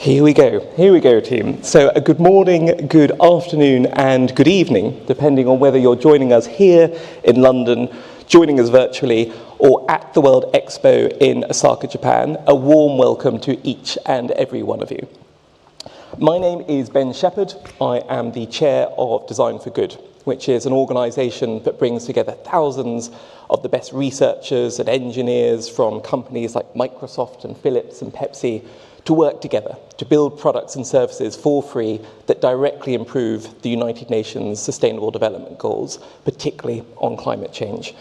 Here we go team. So a good morning, good afternoon and good evening, depending on whether you're joining us here in London, joining us virtually, or at the World Expo in Osaka, Japan. A warm welcome to each and every one of you. My name is Ben Shepherd. I am the chair of Design for Good, which is an organisation that brings together thousands of the best researchers and engineers from companies like Microsoft and Philips and Pepsi to work together to build products and services for free that directly improve the United Nations Sustainable Development Goals, particularly on climate change.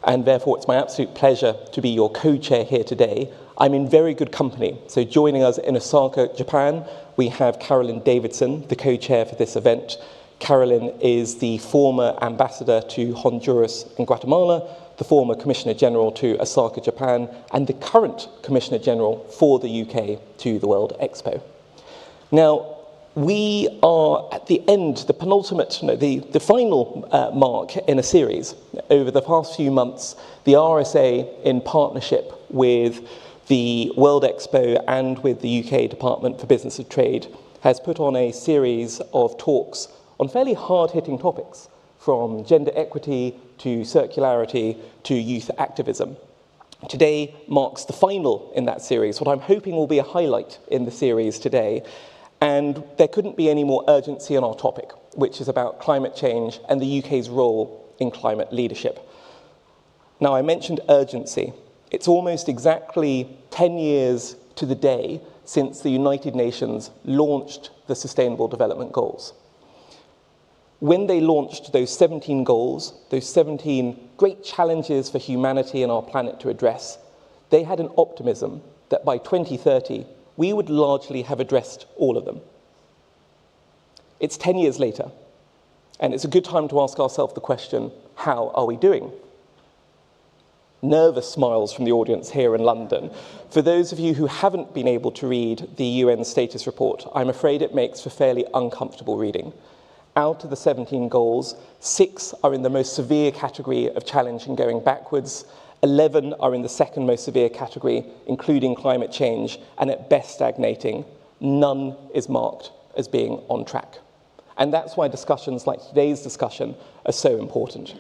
And therefore, it's my absolute pleasure to be your co-chair here today. I'm in very good company. So joining us in Osaka, Japan, we have Carolyn Davidson, the co-chair for this event. Carolyn is the former ambassador to Honduras and Guatemala, the former Commissioner General to Osaka, Japan, and the current Commissioner General for the UK to the World Expo. Now, we are at the end, the penultimate, the final mark in a series. Over the past few months, the RSA, in partnership with the World Expo and with the UK Department for Business and Trade, has put on a series of talks on fairly hard-hitting topics, from gender equity to circularity to youth activism. Today marks the final in that series, what I'm hoping will be a highlight in the series today. And there couldn't be any more urgency on our topic, which is about climate change and the UK's role in climate leadership. Now, I mentioned urgency. It's almost exactly 10 years to the day since the United Nations launched the Sustainable Development Goals. When they launched those 17 goals, those 17 great challenges for humanity and our planet to address, they had an optimism that by 2030, we would largely have addressed all of them. It's 10 years later, and it's a good time to ask ourselves the question, how are we doing? Nervous smiles from the audience here in London. For those of you who haven't been able to read the UN status report, I'm afraid it makes for fairly uncomfortable reading. Out of the 17 goals, 6 are in the most severe category of challenge and going backwards, 11 are in the second most severe category, including climate change, and at best stagnating. None is marked as being on track. And that's why discussions like today's discussion are so important.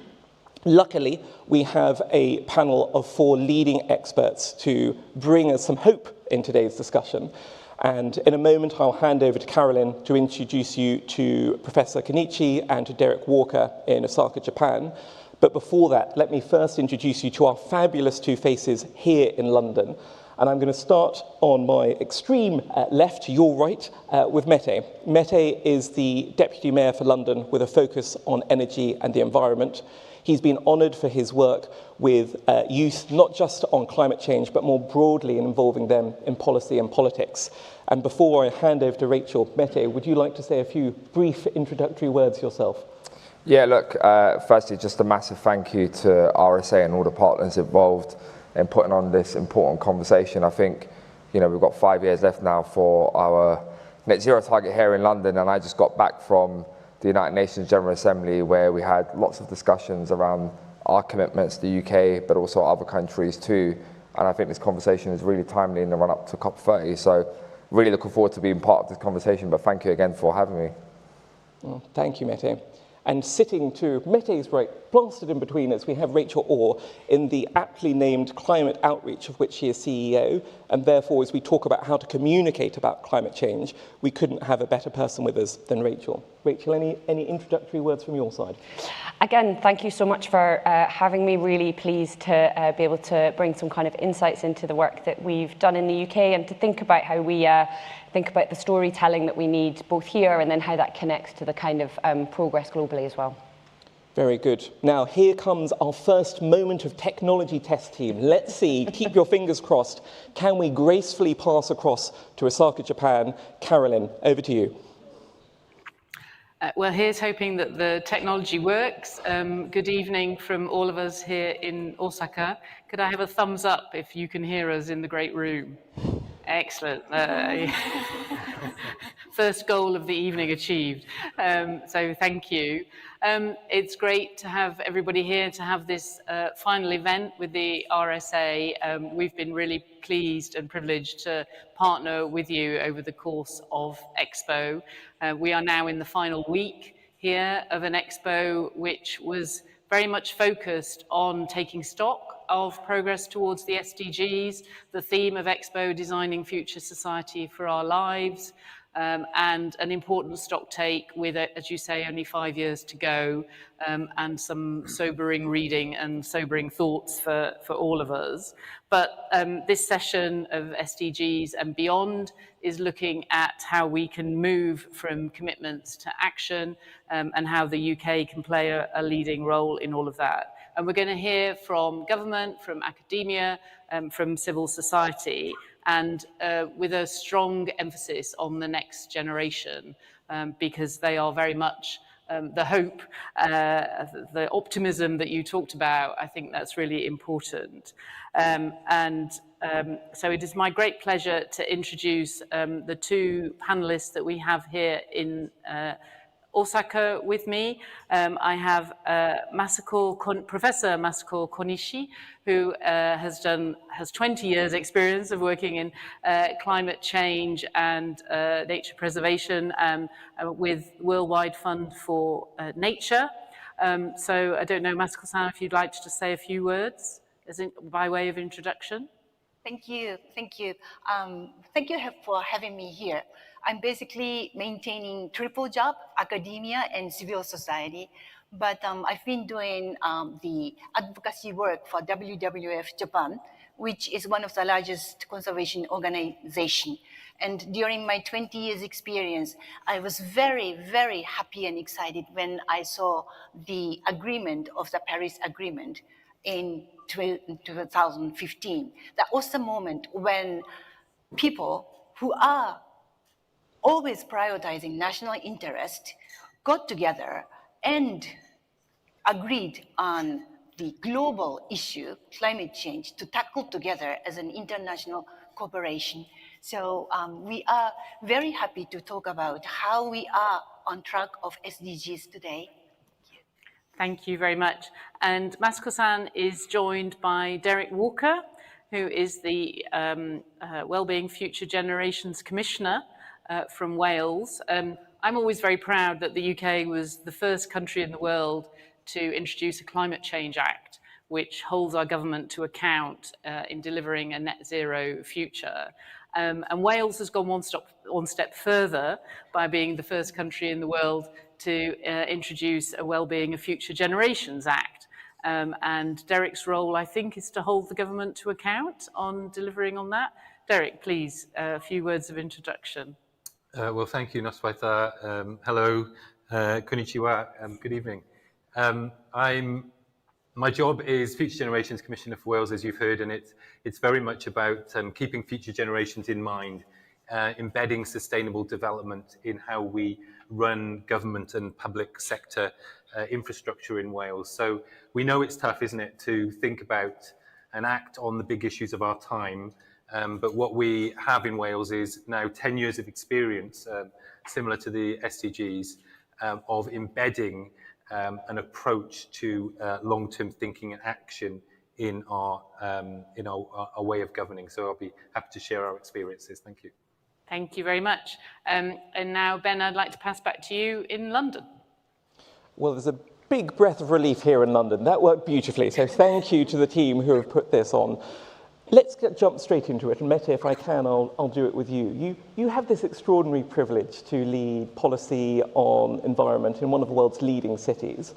Luckily, we have a panel of 4 leading experts to bring us some hope in today's discussion. And in a moment, I'll hand over to Carolyn to introduce you to Professor Kenichi and to Derek Walker in Osaka, Japan. But before that, let me first introduce you to our fabulous 2 faces here in London. And I'm going to start on my extreme left, your right, with Mete. Mete is the Deputy Mayor for London with a focus on energy and the environment. He's been honoured for his work with youth, not just on climate change, but more broadly in involving them in policy and politics. And before I hand over to Rachel, Mete, would you like to say a few brief introductory words yourself? Yeah, look, firstly, just a massive thank you to RSA and all the partners involved in putting on this important conversation. I think, we've got 5 years left now for our net zero target here in London, and I just got back from the United Nations General Assembly, where we had lots of discussions around our commitments to the UK, but also other countries too. And I think this conversation is really timely in the run-up to COP30. So really looking forward to being part of this conversation, but thank you again for having me. Well, thank you, Mete. And sitting to Mete's right, plastered in between us, we have Rachel Orr in the aptly named Climate Outreach, of which she is CEO. And therefore, as we talk about how to communicate about climate change, we couldn't have a better person with us than Rachel. Rachel, any introductory words from your side? Again, thank you so much for having me. Really pleased to be able to bring some kind of insights into the work that we've done in the UK and to think about how we think about the storytelling that we need both here and then how that connects to the kind of progress globally as well. Very good. Now, here comes our first moment of technology test, team. Let's see, keep your fingers crossed. Can we gracefully pass across to Osaka, Japan? Carolyn, over to you. Well, here's hoping that the technology works. Good evening from all of us here in Osaka. Could I have a thumbs up if you can hear us in the great room? Excellent. First goal of the evening achieved. So thank you. It's great to have everybody here to have this final event with the RSA. We've been really pleased and privileged to partner with you over the course of Expo. We are now in the final week here of an Expo which was very much focused on taking stock of progress towards the SDGs, the theme of Expo, Designing Future Society for Our Lives, and an important stock take with, as you say, only 5 years to go, and some sobering reading and sobering thoughts for all of us. But this session of SDGs and beyond is looking at how we can move from commitments to action, and how the UK can play a leading role in all of that. And we're going to hear from government, from academia, from civil society, and with a strong emphasis on the next generation, because they are very much the hope, the optimism that you talked about. I think that's really important. So it is my great pleasure to introduce the two panelists that we have here in Osaka with me. I have Professor Masako Konishi, who has 20 years experience of working in climate change and nature preservation with Worldwide Fund for Nature. So I don't know, Masako-san, if you'd like to just say a few words by way of introduction. Thank you. Thank you. Thank you for having me here. I'm basically maintaining triple job, academia and civil society. But I've been doing the advocacy work for WWF Japan, which is one of the largest conservation organizations. And during my 20 years experience, I was very, very happy and excited when I saw the agreement of the Paris Agreement in 2015. That was the moment when people who are always prioritizing national interest got together and agreed on the global issue, climate change, to tackle together as an international cooperation. So we are very happy to talk about how we are on track of SDGs today. Thank you very much. And Masako-san is joined by Derek Walker, who is the Wellbeing Future Generations Commissioner from Wales. I'm always very proud that the UK was the first country in the world to introduce a Climate Change Act, which holds our government to account in delivering a net zero future. And Wales has gone one step further by being the first country in the world to introduce a Wellbeing of Future Generations Act. And Derek's role, I think, is to hold the government to account on delivering on that. Derek, please, a few words of introduction. Well, thank you, Noswaita. Hello, konnichiwa, good evening. My job is Future Generations Commissioner for Wales, as you've heard, and it's very much about keeping future generations in mind, embedding sustainable development in how we run government and public sector infrastructure in Wales. So we know it's tough, isn't it, to think about and act on the big issues of our time. But what we have in Wales is now 10 years of experience, similar to the SDGs, of embedding an approach to long-term thinking and action in our way of governing. So I'll be happy to share our experiences. Thank you. Thank you very much. And now, Ben, I'd like to pass back to you in London. Well, there's a big breath of relief here in London. That worked beautifully. So thank you to the team who have put this on. Let's jump straight into it. And Mette, if I can, I'll do it with you. You have this extraordinary privilege to lead policy on environment in one of the world's leading cities.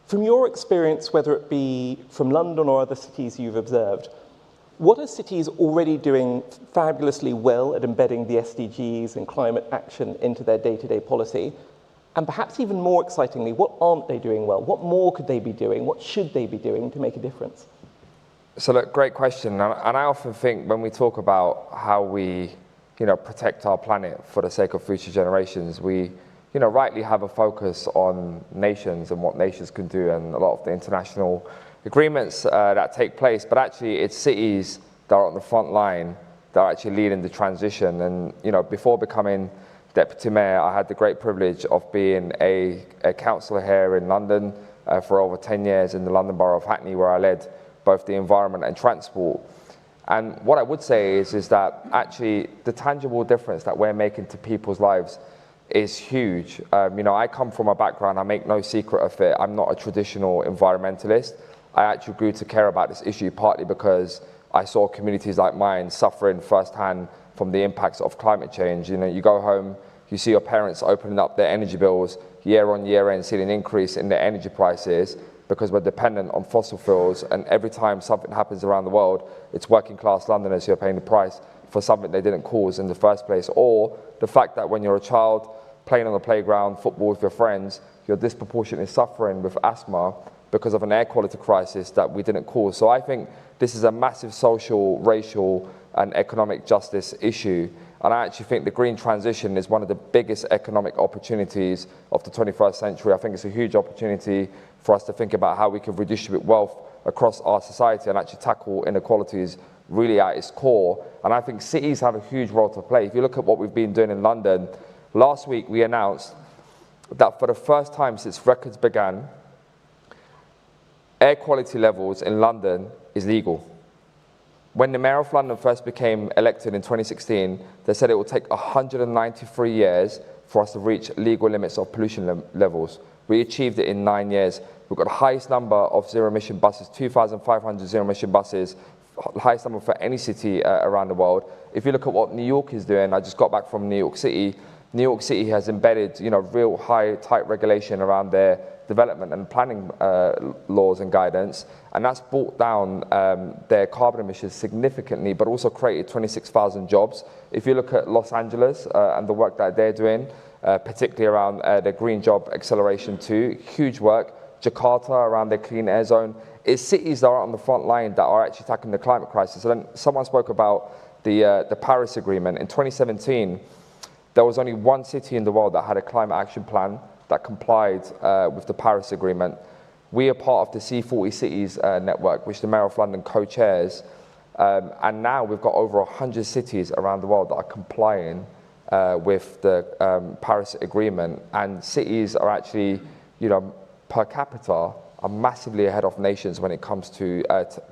From your experience, whether it be from London or other cities you've observed, what are cities already doing fabulously well at embedding the SDGs and climate action into their day-to-day policy? And perhaps even more excitingly, what aren't they doing well? What more could they be doing? What should they be doing to make a difference? So look, great question. And I often think when we talk about how we, protect our planet for the sake of future generations, we, rightly have a focus on nations and what nations can do and a lot of the international agreements that take place. But actually, it's cities that are on the front line that are actually leading the transition. And, before becoming Deputy Mayor, I had the great privilege of being a councillor here in London for over 10 years in the London Borough of Hackney, where I led both the environment and transport. And what I would say is that actually the tangible difference that we're making to people's lives is huge. You know, I come from a background, I make no secret of it, I'm not a traditional environmentalist. I actually grew to care about this issue partly because I saw communities like mine suffering firsthand from the impacts of climate change. You know, you go home, you see your parents opening up their energy bills year on year and seeing an increase in their energy prices because we're dependent on fossil fuels, and every time something happens around the world, it's working class Londoners who are paying the price for something they didn't cause in the first place. Or the fact that when you're a child playing on the playground, football with your friends, you're disproportionately suffering with asthma because of an air quality crisis that we didn't cause. So I think this is a massive social, racial and economic justice issue. And I actually think the green transition is one of the biggest economic opportunities of the 21st century. I think it's a huge opportunity for us to think about how we can redistribute wealth across our society and actually tackle inequalities really at its core. And I think cities have a huge role to play. If you look at what we've been doing in London, last week we announced that for the first time since records began, air quality levels in London is legal. When the Mayor of London first became elected in 2016, they said it will take 193 years for us to reach legal limits of pollution levels. We achieved it in 9 years. We've got the highest number of zero-emission buses, 2,500 zero-emission buses, highest number for any city around the world. If you look at what New York is doing, I just got back from New York City. New York City has embedded, you know, real high, tight regulation around their development and planning laws and guidance, and that's brought down their carbon emissions significantly, but also created 26,000 jobs. If you look at Los Angeles and the work that they're doing, particularly around their Green Job Acceleration 2, huge work. Jakarta around their clean air zone. It's cities that are on the front line that are actually tackling the climate crisis. And then someone spoke about the Paris Agreement. In 2017, there was only one city in the world that had a climate action plan that complied with the Paris Agreement. We are part of the C40 Cities network, which the Mayor of London co-chairs. And now we've got over 100 cities around the world that are complying with the Paris Agreement. And cities are actually, you know, per capita, are massively ahead of nations when it comes to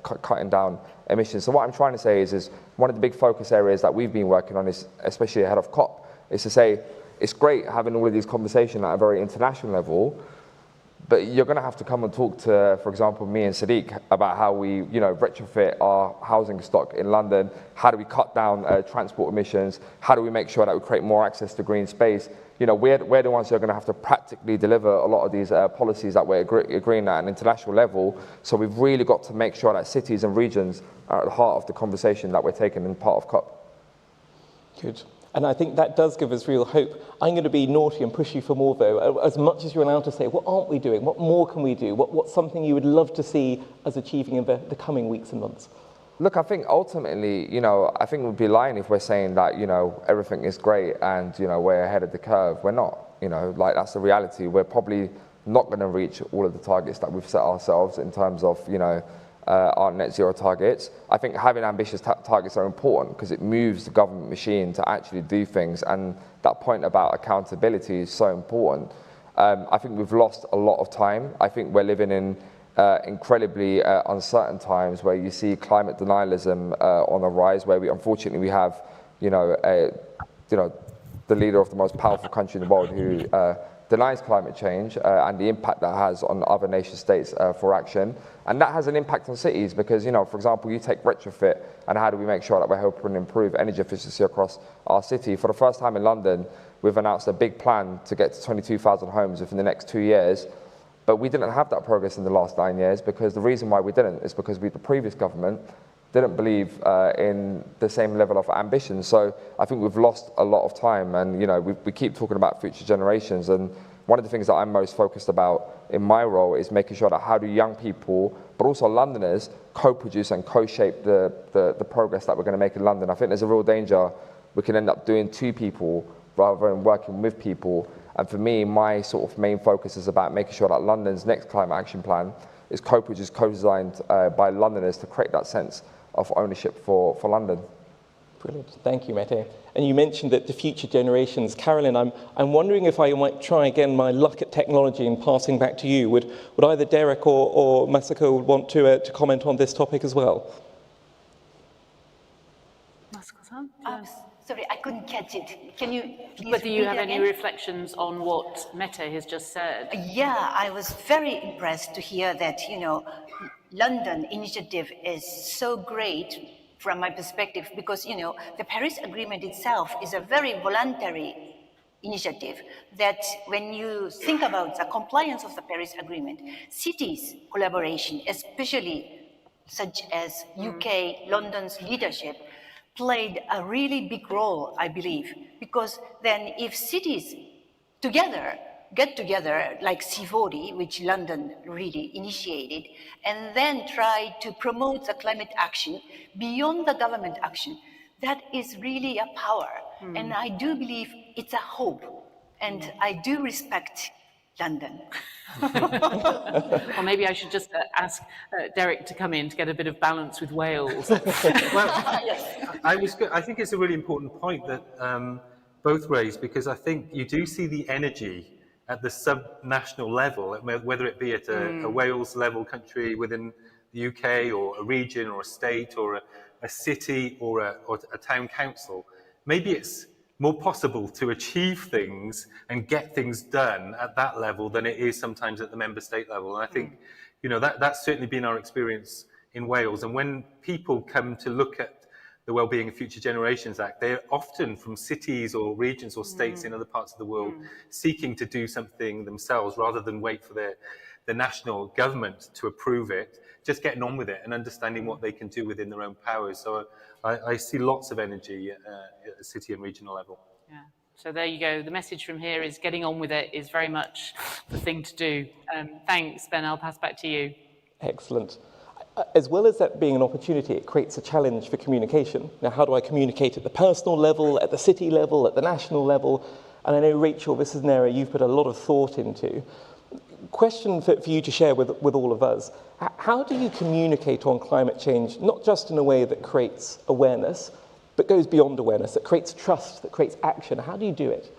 cutting down emissions. So what I'm trying to say is one of the big focus areas that we've been working on is, especially ahead of COP, is to say, it's great having all of these conversations at a very international level, but you're going to have to come and talk to, for example, me and Sadiq about how we, you know, retrofit our housing stock in London. How do we cut down transport emissions? How do we make sure that we create more access to green space? You know, we're the ones who are going to have to practically deliver a lot of these policies that we're agreeing at an international level. So we've really got to make sure that cities and regions are at the heart of the conversation that we're taking in part of COP. Good. And I think that does give us real hope. I'm going to be naughty and push you for more, though. As much as you're allowed to say, what aren't we doing? What more can we do? What's something you would love to see us achieving in the coming weeks and months? Look, I think ultimately, you know, I think we'd be lying if we're saying that, you know, everything is great and, you know, we're ahead of the curve. We're not, you know, like that's the reality. We're probably not going to reach all of the targets that we've set ourselves in terms of, you know, our net zero targets. I think having ambitious targets are important because it moves the government machine to actually do things, and that point about accountability is so important. I think we've lost a lot of time. I think we're living in incredibly uncertain times where you see climate denialism on the rise, where unfortunately we have, you know, the leader of the most powerful country in the world who denies climate change and the impact that has on other nation states for action. And that has an impact on cities because, you know, for example, you take retrofit and how do we make sure that we're helping improve energy efficiency across our city. For the first time in London, we've announced a big plan to get to 22,000 homes within the next 2 years. But we didn't have that progress in the last 9 years because the reason why we didn't is because the previous government didn't believe in the same level of ambition. So I think we've lost a lot of time, and you know we keep talking about future generations. And one of the things that I'm most focused about in my role is making sure that how do young people, but also Londoners, co-produce and co-shape the progress that we're going to make in London. I think there's a real danger we can end up doing to people rather than working with people. And for me, my sort of main focus is about making sure that London's next climate action plan is co-produced, co-designed by Londoners to create that sense of ownership for London. Brilliant. Thank you, Mette. And you mentioned that the future generations. Carolyn, I'm wondering if I might try again my luck at technology and passing back to you. Would either Derek or Masako want to comment on this topic as well? Masako-san? Sorry, I couldn't catch it. Can you please But do you repeat have it any again? reflections on what Mette has just said? Yeah, I was very impressed to hear that, London initiative is so great from my perspective because, the Paris Agreement itself is a very voluntary initiative that when you think about the compliance of the Paris Agreement, cities' collaboration, especially such as UK, London's leadership, played a really big role, I believe, because then if cities get together like C40, which London really initiated, and then try to promote the climate action beyond the government action, that is really a power. And I do believe it's a hope, and I do respect London. Or maybe I should just ask Derek to come in to get a bit of balance with Wales. Well, I think it's a really important point that both raised, because I think you do see the energy at the sub-national level, whether it be at a Wales level country within the UK, or a region, or a state, or a city, or a town council. Maybe it's more possible to achieve things and get things done at that level than it is sometimes at the member state level. And I think, that's certainly been our experience in Wales. And when people come to look at the Wellbeing of Future Generations Act, they're often from cities or regions or states in other parts of the world seeking to do something themselves rather than wait for the national government to approve it, just getting on with it and understanding what they can do within their own powers. So I see lots of energy at a city and regional level. Yeah. So there you go. The message from here is getting on with it is very much the thing to do. Thanks, Ben. I'll pass back to you. Excellent. As well as that being an opportunity, it creates a challenge for communication. Now, how do I communicate at the personal level, at the city level, at the national level? And I know, Rachel, this is an area you've put a lot of thought into. Question for you to share with all of us. How do you communicate on climate change, not just in a way that creates awareness, but goes beyond awareness, that creates trust, that creates action? How do you do it?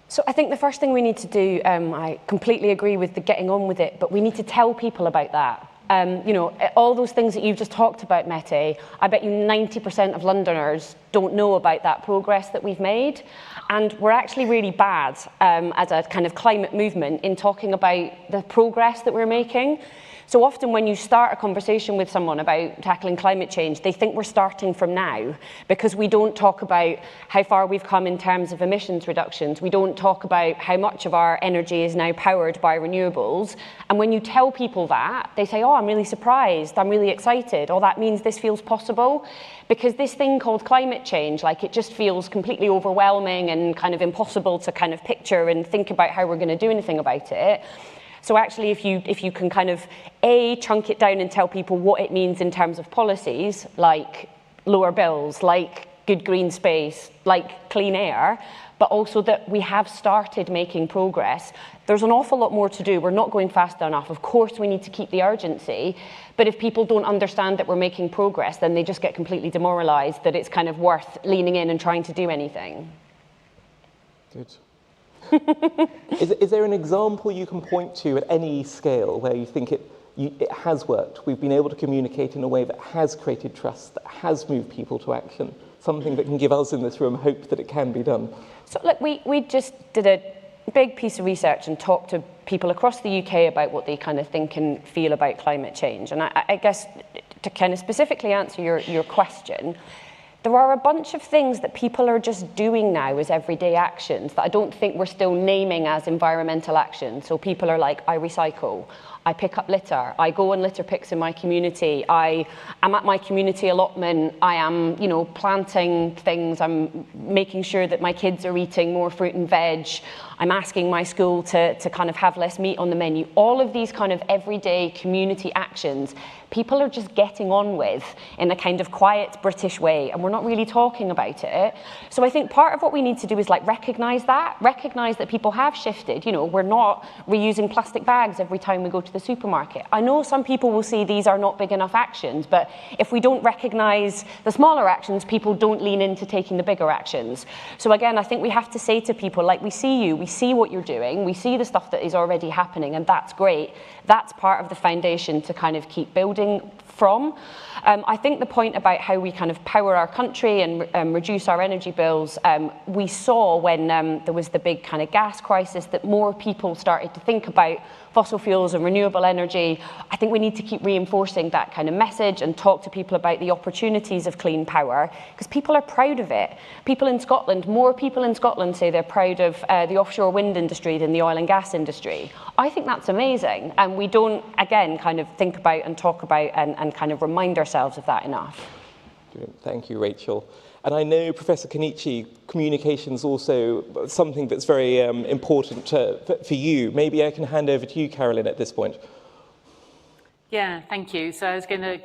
So I think the first thing we need to do, I completely agree with the getting on with it, but we need to tell people about that. All those things that you've just talked about, Mette, I bet you 90% of Londoners don't know about that progress that we've made. And we're actually really bad as a kind of climate movement in talking about the progress that we're making. So often when you start a conversation with someone about tackling climate change, they think we're starting from now because we don't talk about how far we've come in terms of emissions reductions. We don't talk about how much of our energy is now powered by renewables. And when you tell people that, they say, oh, I'm really surprised, I'm really excited. Oh, that means this feels possible. Because this thing called climate change, it just feels completely overwhelming and kind of impossible to kind of picture and think about how we're going to do anything about it. So actually, if you can kind of, chunk it down and tell people what it means in terms of policies, like lower bills, like good green space, like clean air, but also that we have started making progress. There's an awful lot more to do. We're not going fast enough. Of course, we need to keep the urgency. But if people don't understand that we're making progress, then they just get completely demoralized that it's kind of worth leaning in and trying to do anything. Good. Is there an example you can point to at any scale where you think it has worked? We've been able to communicate in a way that has created trust, that has moved people to action, something that can give us in this room hope that it can be done? So look, we just did a big piece of research and talked to people across the UK about what they kind of think and feel about climate change. And I guess to kind of specifically answer your question, there are a bunch of things that people are just doing now as everyday actions that I don't think we're still naming as environmental action. So people are like, I recycle, I pick up litter, I go on litter picks in my community, I am at my community allotment, I am, planting things, I'm making sure that my kids are eating more fruit and veg, I'm asking my school to kind of have less meat on the menu. All of these kind of everyday community actions, people are just getting on with in a kind of quiet British way, and we're not really talking about it. So I think part of what we need to do is recognize that people have shifted. We're not reusing plastic bags every time we go to the the supermarket. I know some people will say these are not big enough actions, but if we don't recognise the smaller actions, people don't lean into taking the bigger actions. So again, I think we have to say to people, like, we see you, we see what you're doing, we see the stuff that is already happening, and that's great. That's part of the foundation to kind of keep building from. I think the point about how we kind of power our country and reduce our energy bills, we saw when there was the big kind of gas crisis that more people started to think about fossil fuels and renewable energy. I think we need to keep reinforcing that kind of message and talk to people about the opportunities of clean power, because people are proud of it. People in Scotland, more people in Scotland say they're proud of the offshore wind industry than the oil and gas industry. I think that's amazing, and we don't, again, kind of think about and talk about and kind of remind ourselves of that enough. Thank you, Rachel. And I know, Professor Kenichi, communication is also something that's very important for you. Maybe I can hand over to you, Carolyn, at this point. Yeah, thank you. So I was going to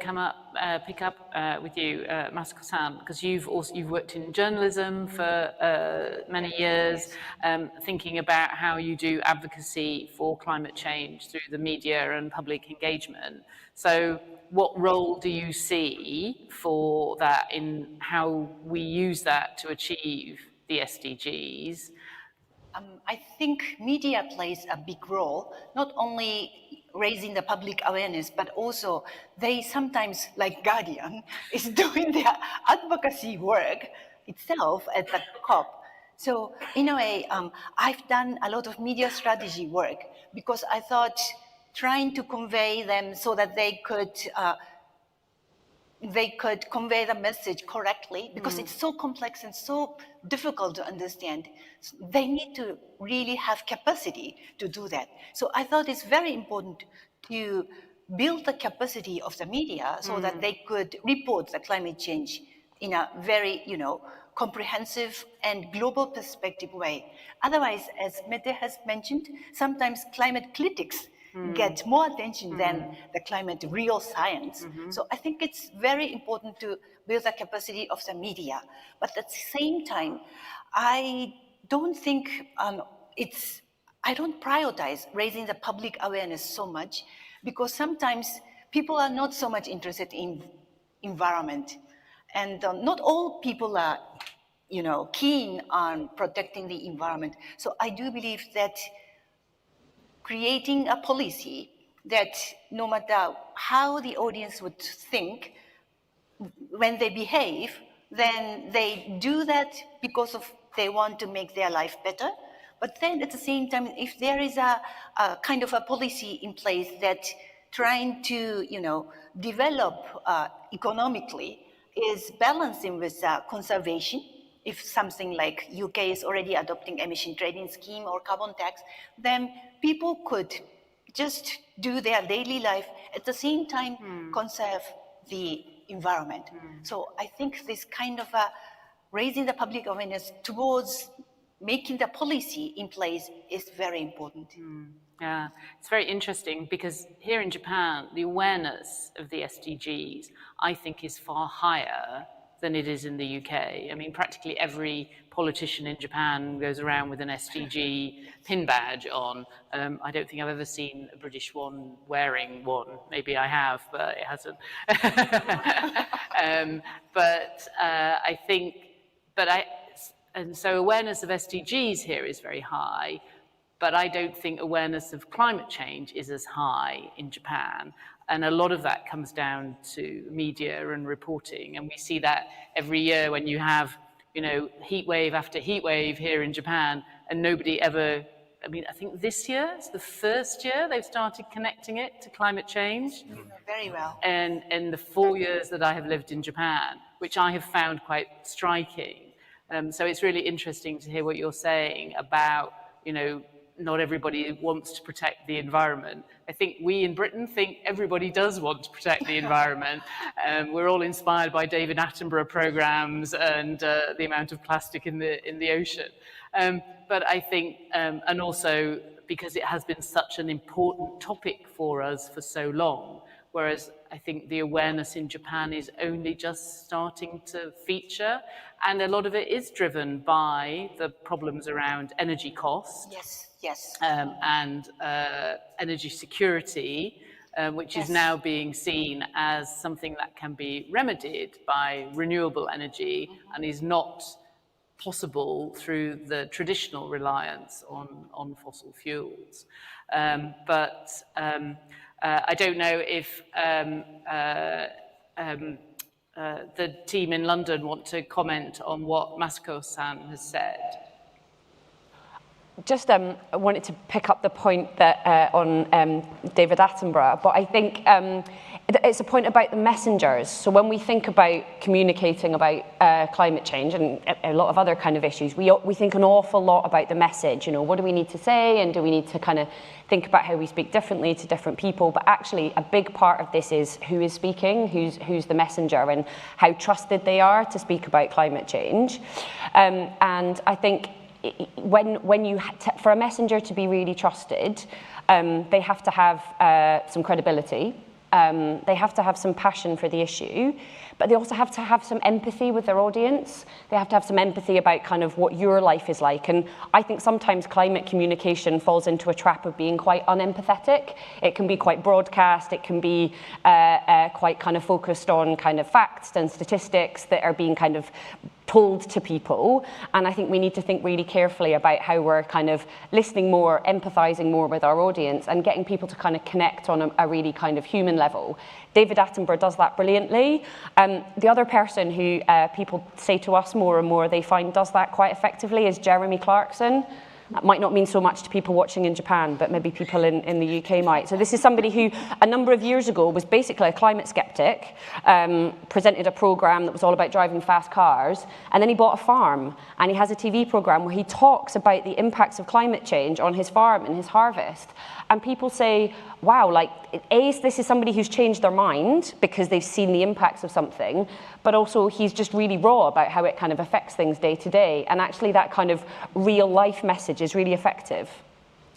pick up with you, Masako-san, because you've worked in journalism for many years, thinking about how you do advocacy for climate change through the media and public engagement. So what role do you see for that in how we use that to achieve the SDGs? I think media plays a big role, not only raising the public awareness, but also they sometimes, like Guardian, is doing their advocacy work itself at the COP. So in a way, I've done a lot of media strategy work because I thought trying to convey them so that they could convey the message correctly, because it's so complex and so difficult to understand. So they need to really have capacity to do that. So I thought it's very important to build the capacity of the media so that they could report the climate change in a very, comprehensive and global perspective way. Otherwise, as Mette has mentioned, sometimes climate critics get more attention than the climate real science. So I think it's very important to build the capacity of the media. But at the same time, I don't think I don't prioritize raising the public awareness so much, because sometimes people are not so much interested in environment. And not all people are, keen on protecting the environment. So I do believe that creating a policy that no matter how the audience would think, when they behave, then they do that because they want to make their life better. But then at the same time, if there is a kind of a policy in place that trying to, develop economically is balancing with conservation, if something like UK is already adopting emission trading scheme or carbon tax, then people could just do their daily life at the same time conserve the environment. So I think this kind of raising the public awareness towards making the policy in place is very important. Yeah, it's very interesting because here in Japan, the awareness of the SDGs, I think, is far higher than it is in the UK. I mean, practically every politician in Japan goes around with an SDG pin badge on. I don't think I've ever seen a British one wearing one. Maybe I have, but it hasn't. And so awareness of SDGs here is very high, but I don't think awareness of climate change is as high in Japan. And a lot of that comes down to media and reporting. And we see that every year when you have, heat wave after heat wave here in Japan, and nobody ever, I think this year is the first year they've started connecting it to climate change. Very well. And in the 4 years that I have lived in Japan, which I have found quite striking. So it's really interesting to hear what you're saying about, not everybody wants to protect the environment. I think we in Britain think everybody does want to protect the environment. We're all inspired by David Attenborough programs and the amount of plastic in the ocean. But I think, and also because it has been such an important topic for us for so long, whereas I think the awareness in Japan is only just starting to feature, and a lot of it is driven by the problems around energy cost. Yes. And energy security, which is now being seen as something that can be remedied by renewable energy and is not possible through the traditional reliance on fossil fuels. But I don't know if the team in London want to comment on what Masako-san has said. Just wanted to pick up the point that on David Attenborough, but I think it's a point about the messengers. So when we think about communicating about climate change and a lot of other kind of issues, we think an awful lot about the message. You know, what do we need to say, and do we need to kind of think about how we speak differently to different people? But actually, a big part of this is who is speaking, who's the messenger, and how trusted they are to speak about climate change. And I think when you for a messenger to be really trusted, they have to have some credibility. They have to have some passion for the issue, but they also have to have some empathy with their audience. They have to have some empathy about kind of what your life is like. And I think sometimes climate communication falls into a trap of being quite unempathetic. It can be quite broadcast. It can be quite kind of focused on kind of facts and statistics that are being kind of told to people. And I think we need to think really carefully about how we're kind of listening more, empathizing more with our audience, and getting people to kind of connect on a really kind of human level. David Attenborough does that brilliantly. The other person who people say to us more and more they find does that quite effectively is Jeremy Clarkson. That might not mean so much to people watching in Japan, but maybe people in the UK might. So this is somebody who a number of years ago was basically a climate skeptic, presented a program that was all about driving fast cars, and then he bought a farm, and he has a TV program where he talks about the impacts of climate change on his farm and his harvest. And people say, wow, like, this is somebody who's changed their mind because they've seen the impacts of something, but also he's just really raw about how it kind of affects things day to day. And actually that kind of real life message is really effective.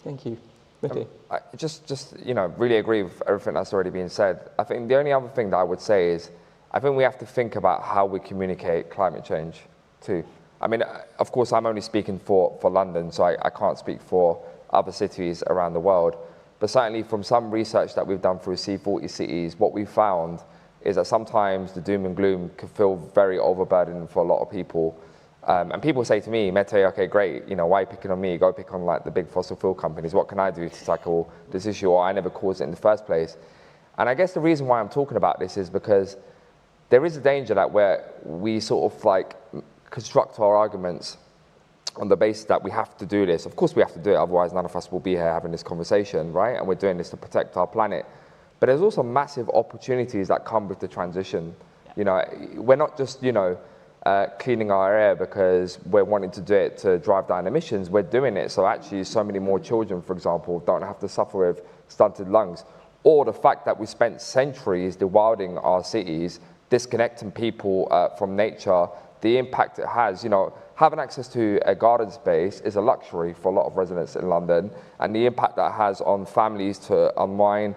Thank you. Mehdi? I just really agree with everything that's already been said. I think the only other thing that I would say is, I think we have to think about how we communicate climate change too. I mean, of course, I'm only speaking for London, so I can't speak for other cities around the world. But certainly from some research that we've done through C40 cities, what we found is that sometimes the doom and gloom can feel very overburdening for a lot of people. And people say to me, Mete, okay, great, why are you picking on me? Go pick on like the big fossil fuel companies. What can I do to tackle this issue? Or I never caused it in the first place. And I guess the reason why I'm talking about this is because there is a danger that where we sort of like construct our arguments on the basis that we have to do this. Of course we have to do it, otherwise none of us will be here having this conversation, right? And we're doing this to protect our planet. But there's also massive opportunities that come with the transition. We're not just, cleaning our air because we're wanting to do it to drive down emissions. We're doing it so actually so many more children, for example, don't have to suffer with stunted lungs. Or the fact that we spent centuries rewilding our cities, disconnecting people from nature, the impact it has, having access to a garden space is a luxury for a lot of residents in London, and the impact that has on families to unwind,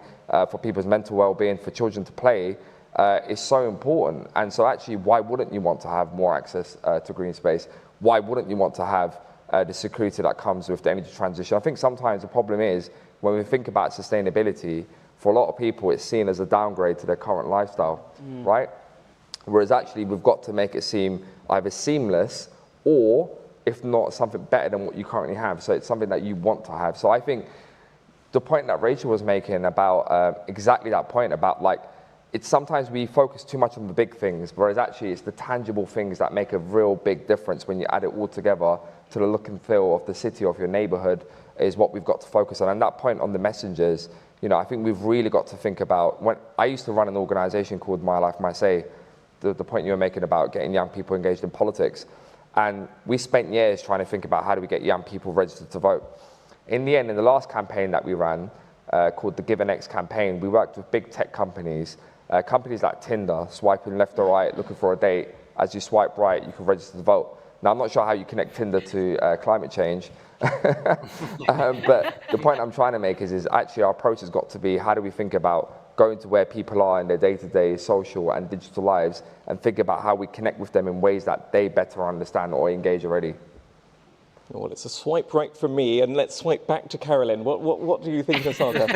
for people's mental well-being, for children to play, is so important. And so actually, why wouldn't you want to have more access to green space? Why wouldn't you want to have the security that comes with the energy transition? I think sometimes the problem is, when we think about sustainability, for a lot of people, it's seen as a downgrade to their current lifestyle, right? Whereas actually, we've got to make it seem either seamless or, if not, something better than what you currently have. So it's something that you want to have. So I think the point that Rachel was making about exactly that point about it's sometimes we focus too much on the big things, whereas actually it's the tangible things that make a real big difference when you add it all together to the look and feel of the city, of your neighborhood, is what we've got to focus on. And that point on the messengers, I think we've really got to think about, when I used to run an organization called My Life, My Say, the point you were making about getting young people engaged in politics. And we spent years trying to think about how do we get young people registered to vote. In the end, in the last campaign that we ran, called the Give an X campaign, we worked with big tech companies, companies like Tinder, swiping left or right, looking for a date. As you swipe right, you can register to vote. Now, I'm not sure how you connect Tinder to climate change, but the point I'm trying to make is actually our approach has got to be, how do we think about going to where people are in their day-to-day social and digital lives and think about how we connect with them in ways that they better understand or engage already. Well, it's a swipe right from me, and let's swipe back to Carolyn. What do you think, Osaka?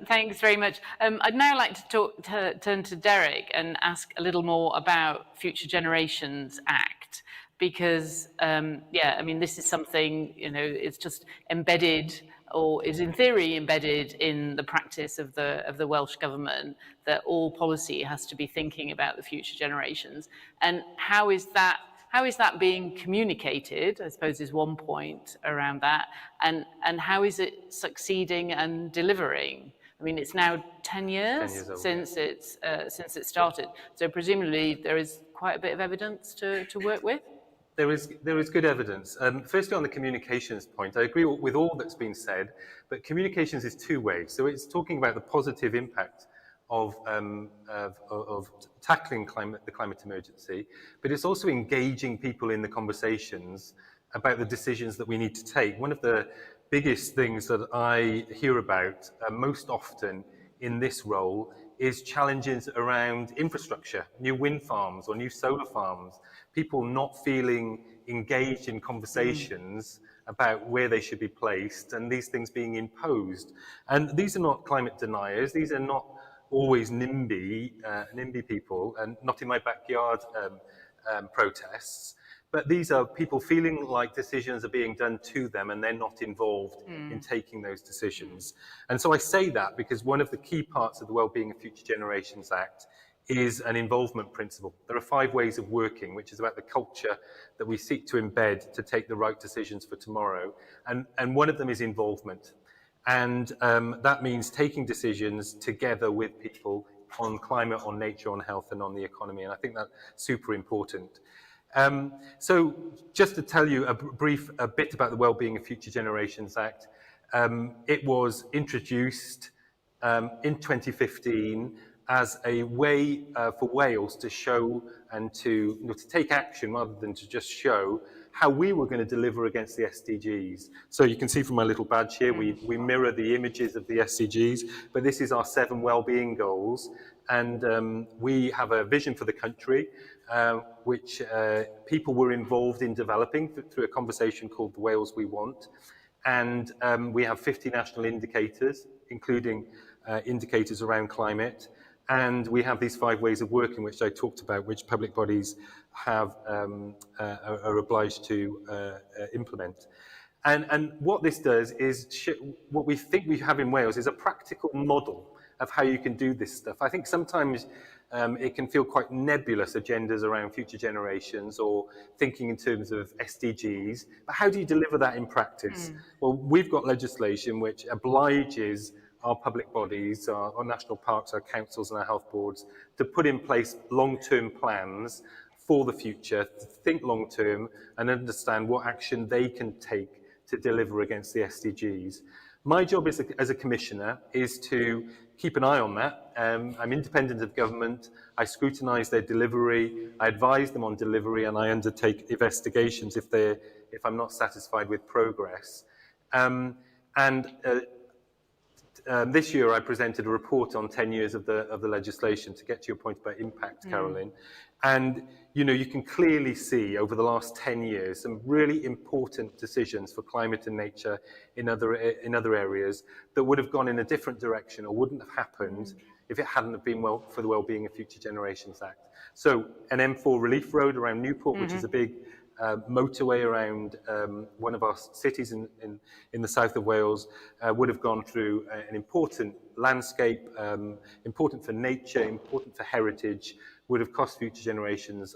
Thanks very much. I'd now like to turn to Derek and ask a little more about Future Generations Act, because, yeah, I mean, this is something, you know, it's just embedded, or is in theory embedded in the practice of the Welsh Government, that all policy has to be thinking about the future generations. And how is that being communicated, I suppose, is one point around that, and how is it succeeding and delivering? I mean, it's now 10 years old, since it started, so presumably there is quite a bit of evidence to work with. There is good evidence. Firstly, on the communications point, I agree with all that's been said, but communications is two ways. So it's talking about the positive impact of tackling the climate emergency, but it's also engaging people in the conversations about the decisions that we need to take. One of the biggest things that I hear about most often in this role is challenges around infrastructure, new wind farms or new solar farms, people not feeling engaged in conversations about where they should be placed, and these things being imposed. And these are not climate deniers, these are not always NIMBY people, and not in my backyard protests, but these are people feeling like decisions are being done to them and they're not involved in taking those decisions. And so I say that because one of the key parts of the Wellbeing of Future Generations Act is an involvement principle. There are 5 ways of working, which is about the culture that we seek to embed to take the right decisions for tomorrow. And one of them is involvement. And that means taking decisions together with people on climate, on nature, on health, and on the economy. And I think that's super important. So just to tell you a bit about the Wellbeing of Future Generations Act, it was introduced in 2015 as a way for Wales to show and to take action rather than to just show how we were going to deliver against the SDGs. So you can see from my little badge here, we mirror the images of the SDGs, but this is our 7 well-being goals. And we have a vision for the country, which people were involved in developing through a conversation called The Wales We Want. And we have 50 national indicators, including indicators around climate. And we have these 5 ways of working, which I talked about, which public bodies are obliged to implement. And what this does is, what we think we have in Wales is a practical model of how you can do this stuff. I think sometimes it can feel quite nebulous, agendas around future generations or thinking in terms of SDGs, but how do you deliver that in practice? Well, we've got legislation which obliges our public bodies, our national parks, our councils and our health boards to put in place long-term plans for the future, to think long-term and understand what action they can take to deliver against the SDGs. My job as a commissioner is to keep an eye on that. I'm independent of government. I scrutinise their delivery. I advise them on delivery, and I undertake investigations if I'm not satisfied with progress. This year I presented a report on 10 years of the legislation, to get to your point about impact, Carolyn. And you can clearly see over the last 10 years some really important decisions for climate and nature in other areas that would have gone in a different direction or wouldn't have happened if it hadn't have been for the Wellbeing of Future Generations Act. So an M4 relief road around Newport, which is a big motorway around one of our cities in the south of Wales, would have gone through an important landscape, important for nature, important for heritage, would have cost future generations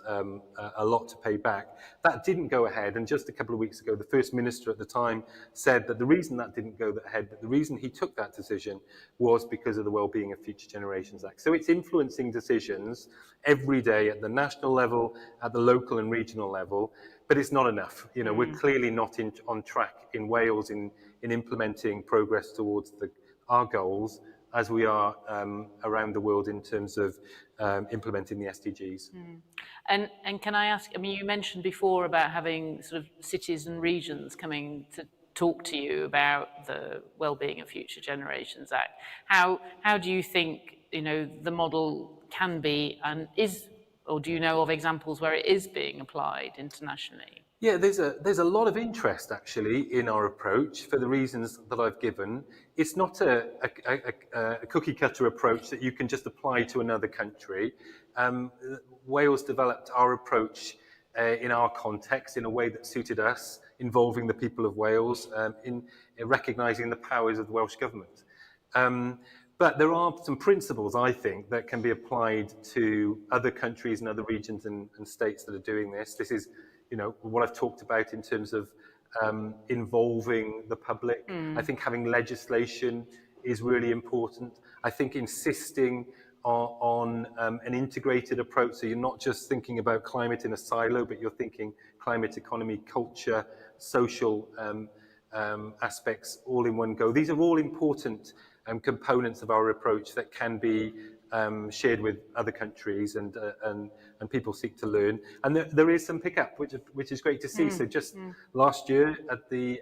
a lot to pay back. That didn't go ahead, and just a couple of weeks ago, the First Minister at the time said that the reason that didn't go ahead, but the reason he took that decision was because of the Wellbeing of Future Generations Act. So it's influencing decisions every day at the national level, at the local and regional level, but it's not enough. We're clearly not on track in Wales in implementing progress towards our goals as we are around the world in terms of implementing the SDGs. And can I ask, I mean, you mentioned before about having sort of cities and regions coming talk to you about the Wellbeing of Future Generations Act. How do you think, you know, the model can be and is, or do you know of examples where it is being applied internationally? Yeah, there's a lot of interest actually in our approach for the reasons that I've given. It's not a cookie cutter approach that you can just apply to another country. Wales developed our approach in our context in a way that suited us, involving the people of Wales in recognising the powers of the Welsh Government. But there are some principles, I think, that can be applied to other countries and other regions and states that are doing this. This is, you know, what I've talked about in terms of involving the public. I think having legislation is really important. I think insisting on an integrated approach, so you're not just thinking about climate in a silo, but you're thinking climate, economy, culture, social aspects all in one go. These are all important components of our approach that can be shared with other countries, and people seek to learn. And there is some pickup, which is great to see. So just last year at the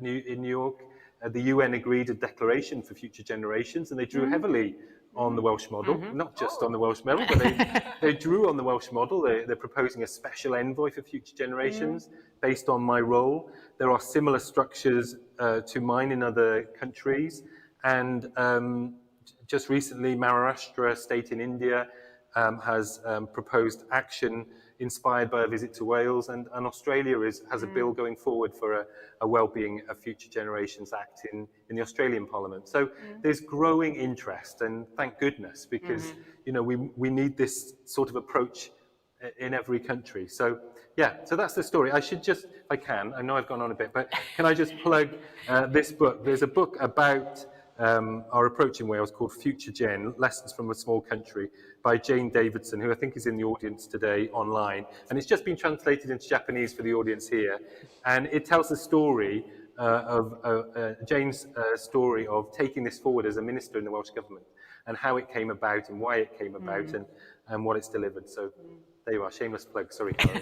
in New York, the UN agreed a declaration for future generations, and they drew heavily on the Welsh model, not just on the Welsh model, but they drew on the Welsh model. They're proposing a special envoy for future generations based on my role. There are similar structures to mine in other countries, and just recently, Maharashtra state in India has proposed action inspired by a visit to Wales, and Australia has a bill going forward for a Wellbeing of Future Generations Act in the Australian Parliament. So there's growing interest, and thank goodness, because you know we need this sort of approach in every country. So yeah, so that's the story. I should just, if I can, I know I've gone on a bit, but can I just plug this book? There's a book about our approach in Wales called Future Gen, Lessons from a Small Country, by Jane Davidson, who I think is in the audience today online. And it's just been translated into Japanese for the audience here. And it tells the story of Jane's story of taking this forward as a minister in the Welsh Government, and how it came about and why it came about, and what it's delivered. So there you are, shameless plug. Sorry, Carol.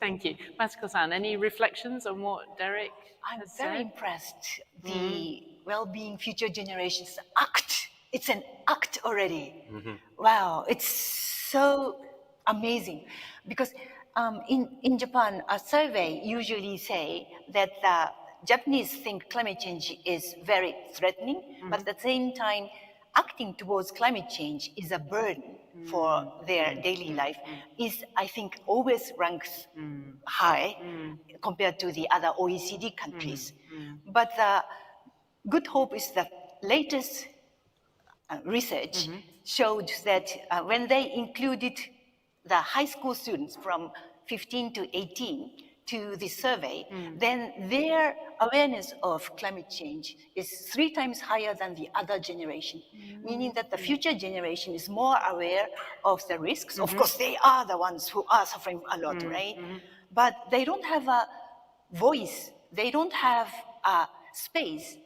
Thank you. Masako-san, any reflections on what Derek has said? I'm very impressed. The Wellbeing Future Generations Act, it's an act already. Wow, it's so amazing. Because in Japan, a survey usually say that the Japanese think climate change is very threatening, but at the same time, acting towards climate change is a burden for their daily life, is, I think, always ranks high compared to the other OECD countries. But the good hope is that latest research showed that when they included the high school students from 15 to 18 to the survey, then their awareness of climate change is 3 times higher than the other generation, meaning that the future generation is more aware of the risks. Of course, they are the ones who are suffering a lot, right? But they don't have a voice, they don't have a space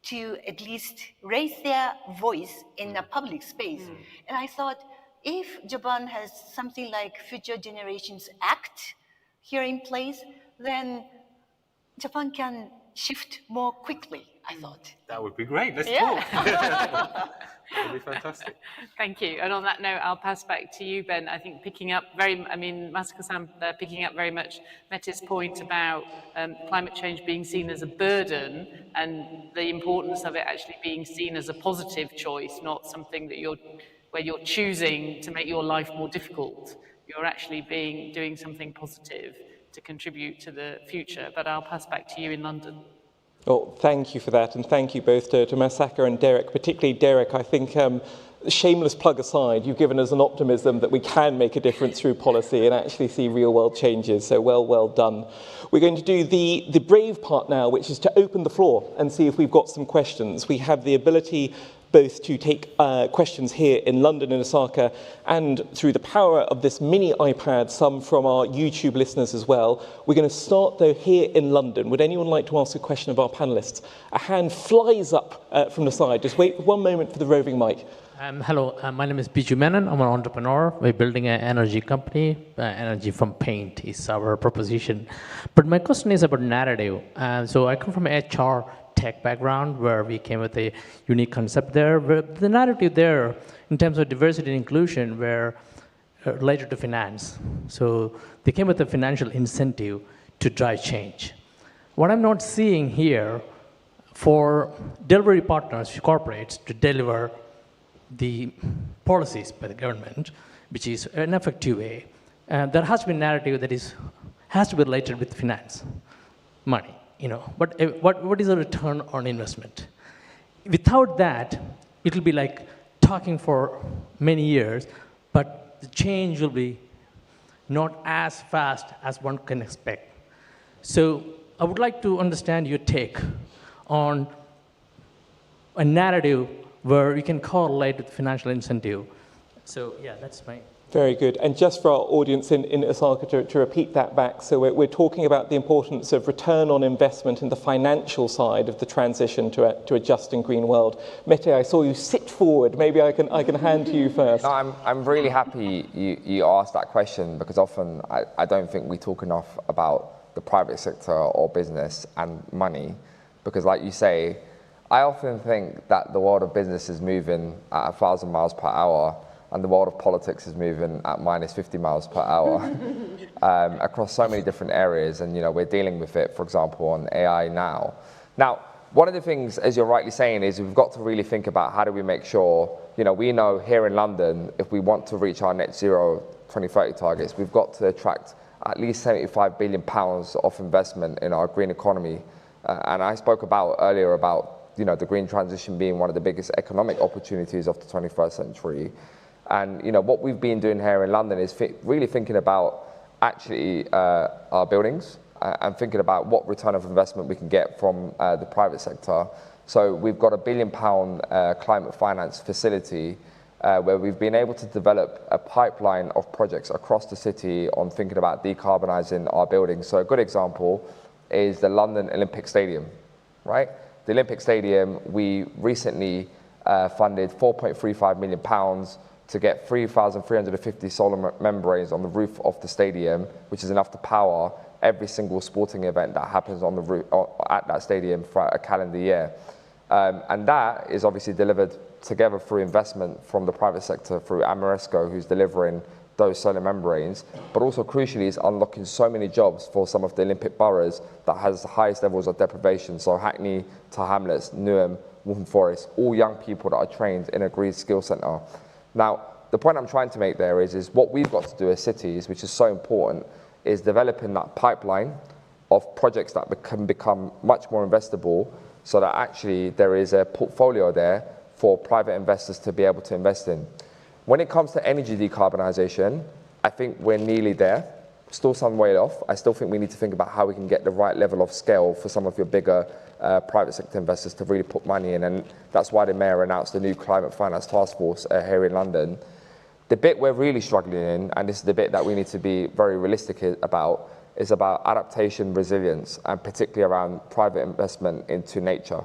to at least raise their voice in a public space. And I thought, if Japan has something like Future Generations Act here in place, then Japan can shift more quickly, I thought. That would be great. Let's talk. That would be fantastic. Thank you. And on that note, I'll pass back to you, Ben. I think Masako-san picking up very much Mete's point about climate change being seen as a burden, and the importance of it actually being seen as a positive choice, not something that where you're choosing to make your life more difficult. You're actually doing something positive to contribute to the future. But I'll pass back to you in London. Well, thank you for that, and thank you both to Masako and Derek, particularly Derek. I think, shameless plug aside, you've given us an optimism that we can make a difference through policy and actually see real-world changes, so well done. We're going to do the brave part now, which is to open the floor and see if we've got some questions. We have the ability both to take questions here in London and Osaka, and through the power of this mini iPad, some from our YouTube listeners as well. We're going to start, though, here in London. Would anyone like to ask a question of our panellists? A hand flies up from the side. Just wait for one moment for the roving mic. Hello, my name is Biju Menon. I'm an entrepreneur. We're building an energy company. Energy from paint is our proposition. But my question is about narrative. So I come from an HR tech background where we came with a unique concept there. Where the narrative there, in terms of diversity and inclusion, were related to finance. So they came with a financial incentive to drive change. What I'm not seeing here for delivery partners, corporates, to deliver the policies by the government, which is an effective way, there has to be a narrative that has to be related with finance, money. What is the return on investment? Without that, it will be like talking for many years, but the change will be not as fast as one can expect. So I would like to understand your take on a narrative where you can correlate with financial incentive. So yeah, that's my... Very good. And just for our audience in Osaka to repeat that back, so we're talking about the importance of return on investment in the financial side of the transition to a just and green world. Mete, I saw you sit forward. Maybe I can hand to you first. No, I'm really happy you asked that question, because often I don't think we talk enough about the private sector or business and money, because like you say, I often think that the world of business is moving at 1,000 miles per hour and the world of politics is moving at minus 50 miles per hour across so many different areas. And we're dealing with it, for example, on AI now. Now, one of the things, as you're rightly saying, is we've got to really think about how do we make sure, we know here in London, if we want to reach our net zero 2030 targets, we've got to attract at least £75 billion of investment in our green economy. And I spoke earlier about the green transition being one of the biggest economic opportunities of the 21st century. And what we've been doing here in London is really thinking about actually our buildings and thinking about what return of investment we can get from the private sector. So we've got a £1 billion climate finance facility where we've been able to develop a pipeline of projects across the city on thinking about decarbonising our buildings. So a good example is the London Olympic Stadium, right? The Olympic Stadium, we recently funded £4.35 million to get 3,350 solar membranes on the roof of the stadium, which is enough to power every single sporting event that happens on the roof at that stadium for a calendar year. And that is obviously delivered together through investment from the private sector through Amoresco, who's delivering those solar membranes, but also crucially is unlocking so many jobs for some of the Olympic boroughs that has the highest levels of deprivation. So Hackney, Tower Hamlets, Newham, Waltham Forest, all young people that are trained in a green skill centre. Now, the point I'm trying to make there is what we've got to do as cities, which is so important, is developing that pipeline of projects that can become much more investable, so that actually there is a portfolio there for private investors to be able to invest in. When it comes to energy decarbonisation, I think we're nearly there. Still some way off. I still think we need to think about how we can get the right level of scale for some of your bigger private sector investors to really put money in. And that's why the Mayor announced the new Climate Finance Task Force here in London. The bit we're really struggling in, and this is the bit that we need to be very realistic about, is about adaptation, resilience, and particularly around private investment into nature.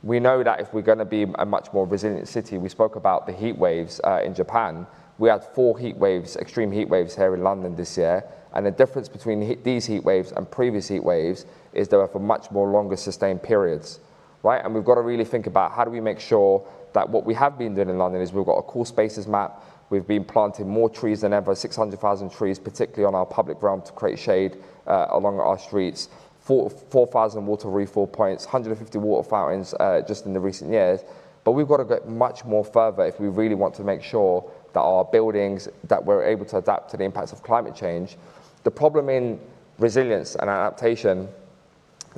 We know that if we're going to be a much more resilient city, we spoke about the heat waves in Japan. We had 4 heat waves, extreme heat waves here in London this year. And the difference between these heat waves and previous heat waves is they were for much more longer sustained periods, right? And we've got to really think about how do we make sure that what we have been doing in London is we've got a cool spaces map. We've been planting more trees than ever, 600,000 trees, particularly on our public realm to create shade along our streets. 4,000 water refill points, 150 water fountains just in the recent years. But we've got to get much more further if we really want to make sure that our buildings, that we're able to adapt to the impacts of climate change. The problem in resilience and adaptation,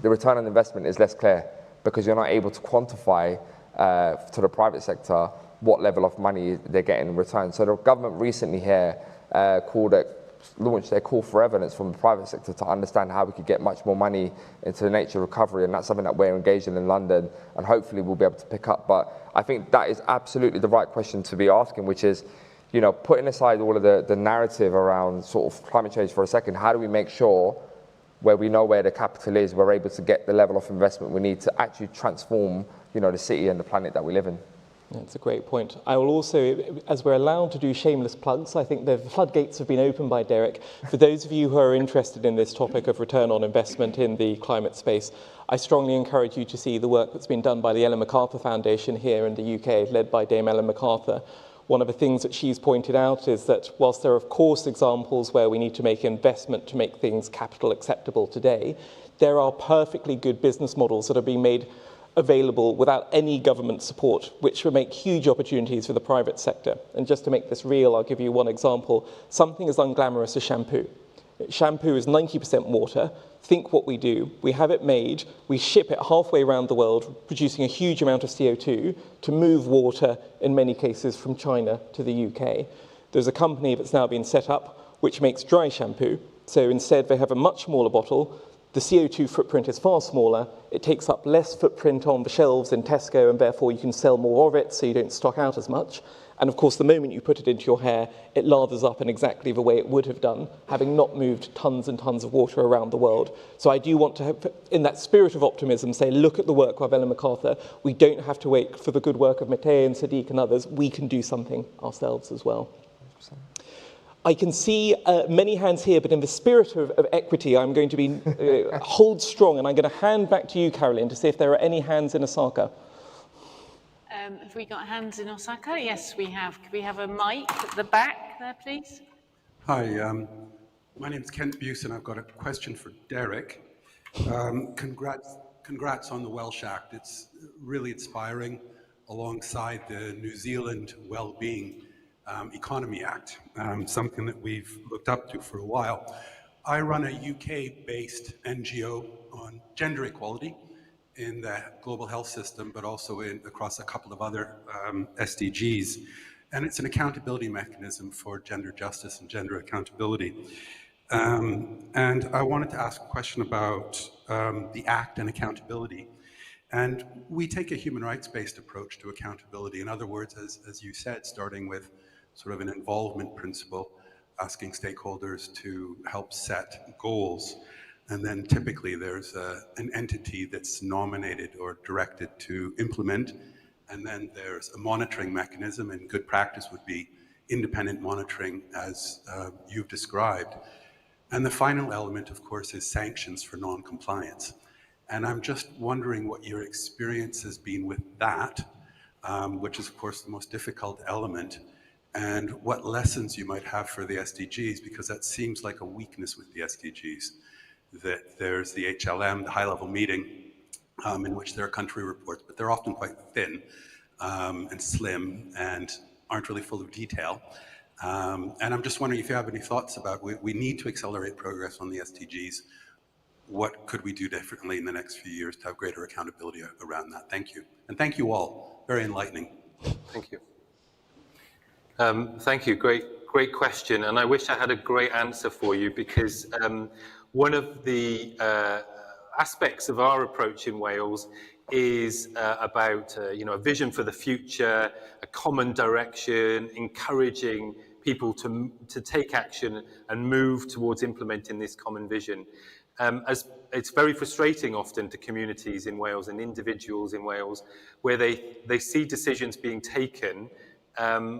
the return on investment is less clear because you're not able to quantify to the private sector what level of money they're getting in return. So the government recently here launched their call for evidence from the private sector to understand how we could get much more money into the nature recovery, and that's something that we're engaged in London, and hopefully we'll be able to pick up. But I think that is absolutely the right question to be asking, which is, putting aside all of the narrative around sort of climate change for a second, how do we make sure, where we know where the capital is, we're able to get the level of investment we need to actually transform, the city and the planet that we live in? That's a great point. I will also, as we're allowed to do shameless plugs, I think the floodgates have been opened by Derek. For those of you who are interested in this topic of return on investment in the climate space, I strongly encourage you to see the work that's been done by the Ellen MacArthur Foundation here in the UK, led by Dame Ellen MacArthur. One of the things that she's pointed out is that whilst there are of course examples where we need to make investment to make things capital acceptable today, there are perfectly good business models that are being made available without any government support, which will make huge opportunities for the private sector. And just to make this real, I'll give you one example. Something as unglamorous as shampoo. Shampoo is 90% water. Think what we do. We have it made, we ship it halfway around the world, producing a huge amount of CO2 to move water, in many cases, from China to the UK. There's a company that's now been set up which makes dry shampoo. So instead, they have a much smaller bottle. The CO2 footprint is far smaller, it takes up less footprint on the shelves in Tesco, and therefore you can sell more of it so you don't stock out as much. And of course, the moment you put it into your hair, it lathers up in exactly the way it would have done, having not moved tons and tons of water around the world. So I do want to, have, in that spirit of optimism, say, look at the work of Ellen MacArthur. We don't have to wait for the good work of Matej and Sadiq and others. We can do something ourselves as well. 100%. I can see many hands here, but in the spirit of equity, I'm going to be hold strong, and I'm going to hand back to you, Caroline, to see if there are any hands in Osaka. Have we got hands in Osaka? Yes, we have. Could we have a mic at the back there, please? Hi, my name's Kent Buse, and I've got a question for Derek. Congrats on the Welsh Act. It's really inspiring, alongside the New Zealand Wellbeing Economy Act, something that we've looked up to for a while. I run a UK-based NGO on gender equality in the global health system, but also across a couple of other SDGs. And it's an accountability mechanism for gender justice and gender accountability. And I wanted to ask a question about the Act and accountability. And we take a human rights-based approach to accountability. In other words, as you said, starting with sort of an involvement principle, asking stakeholders to help set goals. And then typically there's an entity that's nominated or directed to implement. And then there's a monitoring mechanism, and good practice would be independent monitoring as you've described. And the final element, of course, is sanctions for non-compliance. And I'm just wondering what your experience has been with that, which is, of course, the most difficult element, and what lessons you might have for the SDGs, because that seems like a weakness with the SDGs, that there's the HLM, the high-level meeting, in which there are country reports, but they're often quite thin and slim and aren't really full of detail. And I'm just wondering if you have any thoughts about, we need to accelerate progress on the SDGs. What could we do differently in the next few years to have greater accountability around that? Thank you. And thank you all. Very enlightening. Thank you. Thank you. Great question. And I wish I had a great answer for you, because one of the aspects of our approach in Wales is about a vision for the future, a common direction, encouraging people to take action and move towards implementing this common vision. As it's very frustrating often to communities in Wales and individuals in Wales, where they see decisions being taken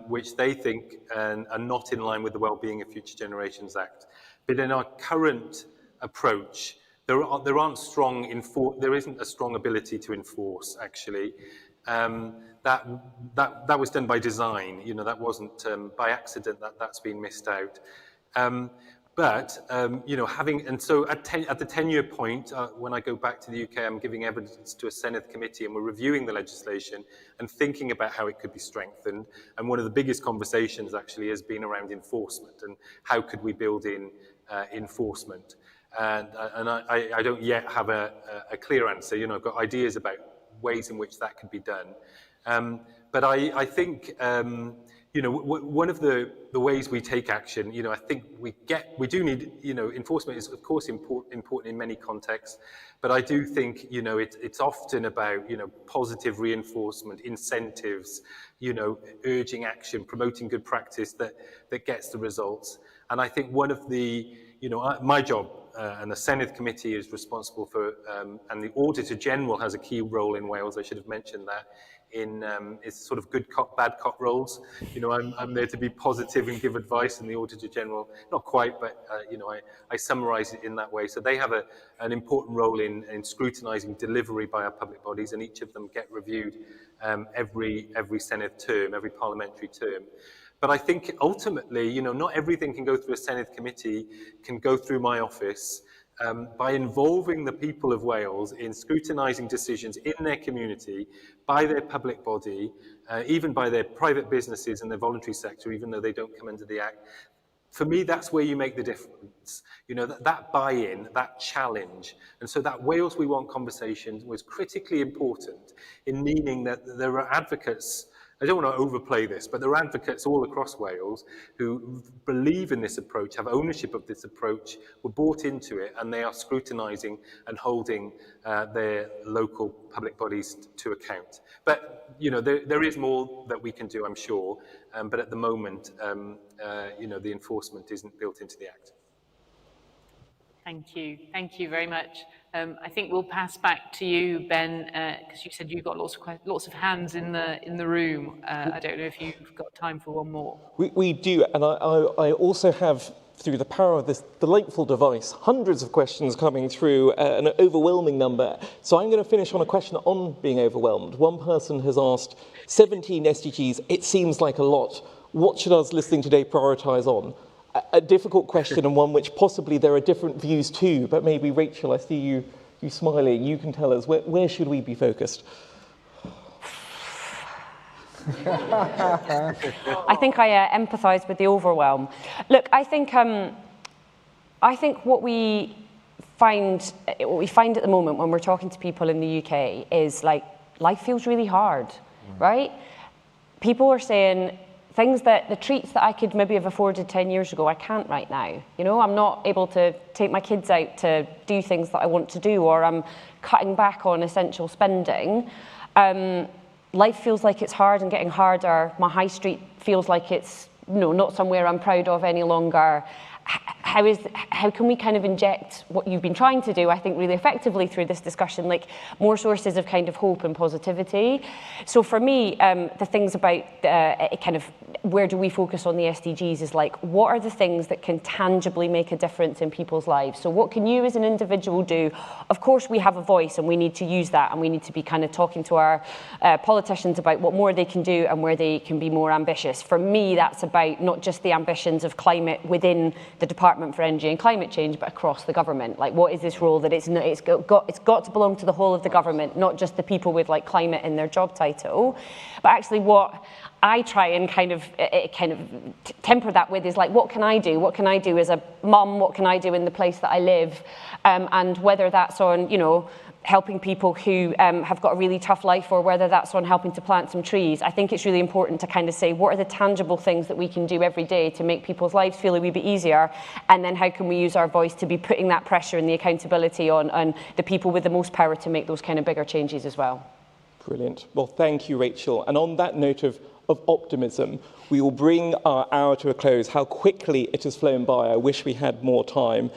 which they think are not in line with the Wellbeing of Future Generations Act. But in our current approach, there isn't a strong ability to enforce, actually. That was done by design. That wasn't by accident. That's been missed out. So at the 10-year point, when I go back to the UK, I'm giving evidence to a Senedd committee, and we're reviewing the legislation and thinking about how it could be strengthened. And one of the biggest conversations actually has been around enforcement and how could we build in enforcement. And I don't yet have a clear answer. I've got ideas about ways in which that could be done. But I think one of the ways we take action, I think we do need, enforcement is of course important in many contexts, but I do think, it's often about, positive reinforcement, incentives, urging action, promoting good practice that gets the results. And I think one of the, my job and the Senedd Committee is responsible for, and the Auditor General has a key role in Wales, I should have mentioned that, in it's sort of good cop, bad cop roles. I'm there to be positive and give advice, and the Auditor General, not quite, but I summarise it in that way. So they have an important role in scrutinising delivery by our public bodies, and each of them get reviewed every Senedd term, every parliamentary term. But I think ultimately, not everything can go through a Senedd committee, can go through my office. By involving the people of Wales in scrutinising decisions in their community, by their public body, even by their private businesses and their voluntary sector, even though they don't come under the Act, for me, that's where you make the difference. That buy-in, that challenge. And so that Wales We Want conversation was critically important in meaning that there are advocates, I don't want to overplay this, but there are advocates all across Wales who believe in this approach, have ownership of this approach, were bought into it, and they are scrutinising and holding their local public bodies to account. But, there is more that we can do, I'm sure, but at the moment, the enforcement isn't built into the Act. Thank you very much. I think we'll pass back to you, Ben, because you said you've got lots of hands in the room. I don't know if you've got time for one more. We do, and I also have, through the power of this delightful device, hundreds of questions coming through, an overwhelming number. So I'm going to finish on a question on being overwhelmed. One person has asked, 17 SDGs, it seems like a lot. What should us listening today prioritise on? A difficult question, and one which possibly there are different views too, but maybe Rachel, I see you smiling, you can tell us, where should we be focused? I think I empathise with the overwhelm. Look, I think what we find at the moment when we're talking to people in the UK is like life feels really hard, right? People are saying things that the treats that I could maybe have afforded 10 years ago, I can't right now. I'm not able to take my kids out to do things that I want to do, or I'm cutting back on essential spending. Life feels like it's hard and getting harder. My high street feels like it's not somewhere I'm proud of any longer. How can we kind of inject what you've been trying to do, I think, really effectively through this discussion, like more sources of kind of hope and positivity? So for me, the things about kind of where do we focus on the SDGs is like, what are the things that can tangibly make a difference in people's lives? So what can you as an individual do? Of course, we have a voice and we need to use that, and we need to be kind of talking to our politicians about what more they can do and where they can be more ambitious. For me, that's about not just the ambitions of climate within the Department for Energy and Climate Change, but across the government. Like, what is this role that it's got to belong to the whole of the government, not just the people with like climate in their job title. But actually what I try and kind of temper that with is like, what can I do? What can I do as a mum? What can I do in the place that I live? And whether that's on, helping people who have got a really tough life, or whether that's on helping to plant some trees, I think it's really important to kind of say, what are the tangible things that we can do every day to make people's lives feel a wee bit easier? And then how can we use our voice to be putting that pressure and the accountability on the people with the most power to make those kind of bigger changes as well? Brilliant. Well, thank you, Rachel. And on that note of optimism, we will bring our hour to a close. How quickly it has flown by. I wish we had more time.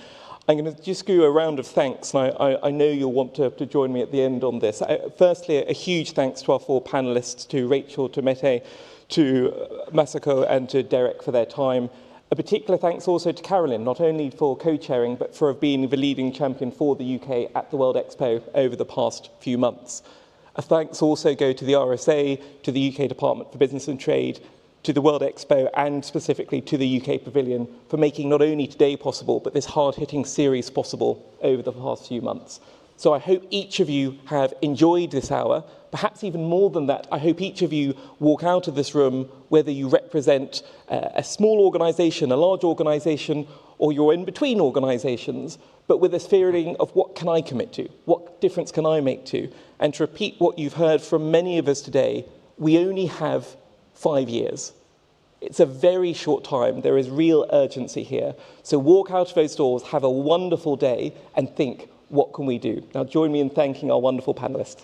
I'm going to just do a round of thanks, and I know you'll want to join me at the end on this. Firstly, a huge thanks to our four panellists, to Rachel, to Mette, to Masako, and to Derek for their time. A particular thanks also to Carolyn, not only for co-chairing, but for being the leading champion for the UK at the World Expo over the past few months. A thanks also go to the RSA, to the UK Department for Business and Trade, to the World Expo, and specifically to the UK Pavilion for making not only today possible, but this hard-hitting series possible over the past few months. So I hope each of you have enjoyed this hour. Perhaps even more than that, I hope each of you walk out of this room, whether you represent a small organisation, a large organisation, or you're in between organisations, but with this feeling of what can I commit to? What difference can I make to? And to repeat what you've heard from many of us today, we only have 5 years. It's a very short time. There is real urgency here. So walk out of those doors, have a wonderful day, and think, what can we do? Now join me in thanking our wonderful panellists.